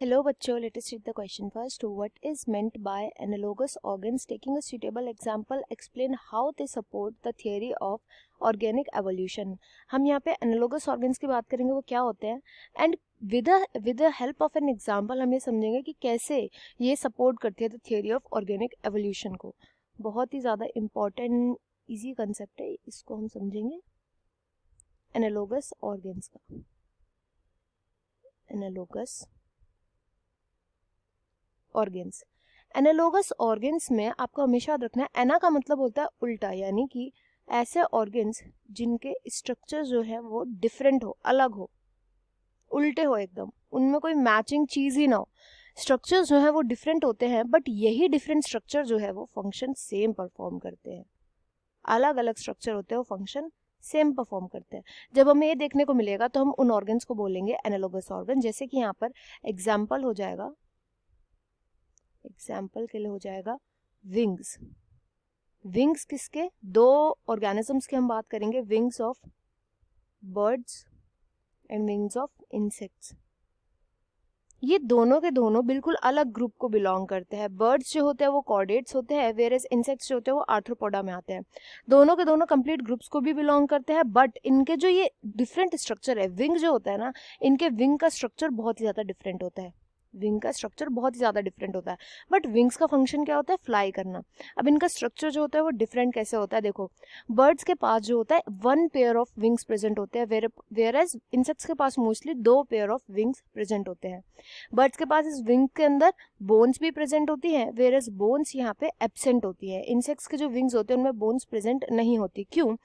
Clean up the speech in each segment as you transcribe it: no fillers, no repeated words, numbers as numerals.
Hello बच्चों, let us read the question first. What is meant by analogous organs? Taking a suitable example, explain how they support the theory of organic evolution. हम यहाँ पे analogous organs की बात करेंगे, वो क्या होते हैं, and with the help of an example हम ये समझेंगे कि कैसे ये support करती है the theory of organic evolution को. बहुत ही ज़्यादा important easy concept है, इसको हम समझेंगे analogous organs का. Analogous organs. एनालोगस ऑर्गेन्स में आपको हमेशा याद रखना है, एना का मतलब होता है उल्टा, यानी कि ऐसे ऑर्गेन्स जिनके स्ट्रक्चर जो है वो डिफरेंट हो, अलग हो, उल्टे हो, एकदम उनमें कोई मैचिंग चीज ही ना हो. स्ट्रक्चर्स जो है वो डिफरेंट होते हैं, बट यही डिफरेंट स्ट्रक्चर जो है वो फंक्शन सेम परफॉर्म करते हैं. अलग अलग स्ट्रक्चर होते हैं, वो फंक्शन सेम परफॉर्म करते हैं. जब हमें ये देखने को मिलेगा तो हम उन ऑर्गेन्स को बोलेंगे एनालोगस ऑर्गन. जैसे कि यहाँ पर एग्जाम्पल हो जाएगा, एग्जाम्पल के लिए हो जाएगा विंग्स. विंग्स किसके? दो ऑर्गेनिजम्स की हम बात करेंगे, wings of birds and wings of insects. ये दोनों के दोनों बिल्कुल अलग ग्रुप को बिलोंग करते हैं. बर्ड्स जो होते हैं वो कॉर्डेट्स होते हैं, वेयरएज इंसेक्ट्स जो होते हैं वो आर्थ्रोपोडा में आते हैं. दोनों के दोनों कंप्लीट ग्रुप्स को भी बिलोंग करते हैं, बट इनके जो ये डिफरेंट स्ट्रक्चर है, विंग जो होता है ना, इनके विंग का स्ट्रक्चर बहुत ही ज़्यादा डिफरेंट होता है. विंग का स्ट्रक्चर बहुत ही ज़्यादा डिफरेंट होता है, बट विंग्स का फंक्शन क्या होता है? फ्लाई करना. अब इनका स्ट्रक्चर जो होता है वो डिफरेंट कैसे होता है? देखो, बर्ड्स के पास जो होता है one pair of wings present होते हैं, वेयरएज इंसेक्ट्स के पास मोस्टली दो पेयर ऑफ विंग्स प्रेजेंट होते हैं. बर्ड्स के पास इस विंग के अंदर बोन्स भी प्रेजेंट होती हैं, वेयरएज बोन्स यहाँ पे एब्सेंट होती है. इंसेक्ट्स के जो विंग्स होते हैं उनमें बोन्स प्रेजेंट नहीं होती. क्यों?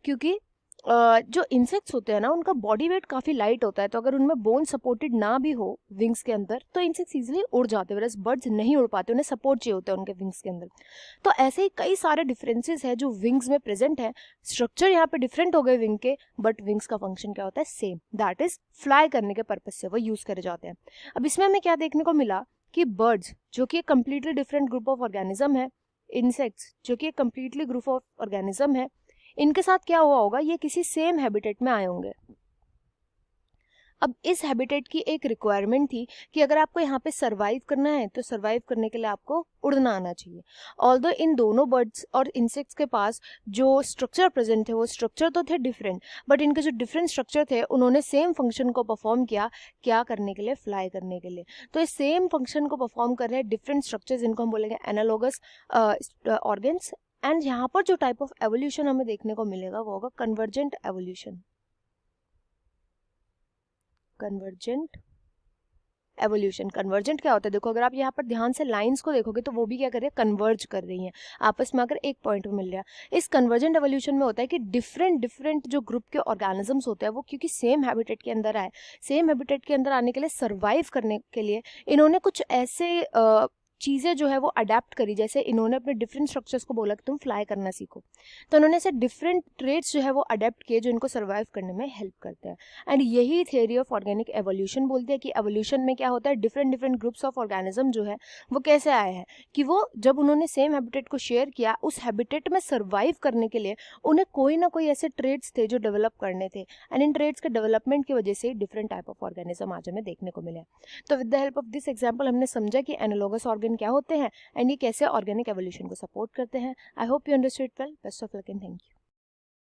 क्योंकि जो इंसेक्ट्स होते हैं ना, उनका बॉडी वेट काफ़ी लाइट होता है, तो अगर उनमें बोन सपोर्टेड ना भी हो विंग्स के अंदर तो इंसेक्ट्स इजीली उड़ जाते हैं, वैसे बर्ड्स नहीं उड़ पाते, उन्हें सपोर्ट चाहिए होता है उनके विंग्स के अंदर. तो ऐसे ही कई सारे डिफरेंसेस हैं जो विंग्स में प्रेजेंट है. स्ट्रक्चर यहाँ पे डिफरेंट हो गए विंग के, बट विंग्स का फंक्शन क्या होता है? सेम. दैट इज फ्लाई करने के पर्पज से वो यूज करे जाते हैं. अब इसमें हमें क्या देखने को मिला कि बर्ड्स जो कि एक completely different group of organism है, इंसेक्ट्स जो कि एक कम्प्लीटली ग्रुप ऑफ ऑर्गेनिज्म है, इनके साथ क्या हुआ होगा? ये किसी सेम हैबिटेट में आए होंगे. अब इस हैबिटेट की एक रिक्वायरमेंट थी कि अगर आपको यहाँ पे सरवाइव करना है तो सरवाइव करने के लिए आपको उड़ना आना चाहिए. ऑल्दो इन दोनों बर्ड्स और इंसेक्ट्स के पास जो स्ट्रक्चर प्रेजेंट थे वो स्ट्रक्चर तो थे डिफरेंट, बट इनके जो डिफरेंट स्ट्रक्चर थे उन्होंने सेम फंक्शन को परफॉर्म किया. क्या करने के लिए? फ्लाई करने के लिए. तो इस सेम फंक्शन को परफॉर्म कर रहे हैं डिफरेंट स्ट्रक्चर्स, इनको हम बोलेंगे एनालोगस ऑर्गेन्स. एंड यहाँ पर जो टाइप ऑफ एवोल्यूशन हमें देखने को मिलेगा वो होगा convergent evolution. Convergent evolution. Convergent क्या होता है? देखो, अगर आप यहाँ पर ध्यान से लाइंस को देखोगे तो वो भी क्या कर रही है? कन्वर्ज कर रही हैं आपस में, अगर एक पॉइंट में मिल रहा है. इस कन्वर्जेंट एवोल्यूशन में होता है कि डिफरेंट जो ग्रुप के ऑर्गेनिजम्स होते हैं वो क्योंकि सेम हैबिटेट के अंदर आए, सेम हैबिटेट के अंदर आने के लिए, सर्वाइव करने के लिए इन्होंने कुछ ऐसे चीज़ें जो है वो अडेप्ट करी. जैसे इन्होंने अपने डिफरेंट स्ट्रक्चर्स को बोला कि तुम फ्लाई करना सीखो, तो उन्होंने ऐसे डिफरेंट ट्रेट्स जो है वो अडेप्ट किए जो इनको सर्वाइव करने में हेल्प करते हैं. एंड यही थ्योरी ऑफ ऑर्गेनिक एवोल्यूशन बोलते हैं कि एवोल्यूशन में क्या होता है, डिफरेंट ग्रुप्स ऑफ ऑर्गेनिज्म जो है वो कैसे आए हैं कि वो जब उन्होंने सेम हैबिटेट को शेयर किया, उस हैबिटेट में सर्वाइव करने के लिए उन्हें कोई ना कोई ऐसे ट्रेट्स थे जो डेवलप करने थे. एंड इन ट्रेट्स के डेवलपमेंट की वजह से डिफरेंट टाइप ऑफ ऑर्गेनिज्म आज हमें देखने को मिले. तो with the help of this example हमने समझा कि एनालोगस ऑर्गन क्या होते हैं एंड ये कैसे ऑर्गेनिक एवोल्यूशन को सपोर्ट करते हैं. I hope you understood well. Best of luck and thank you.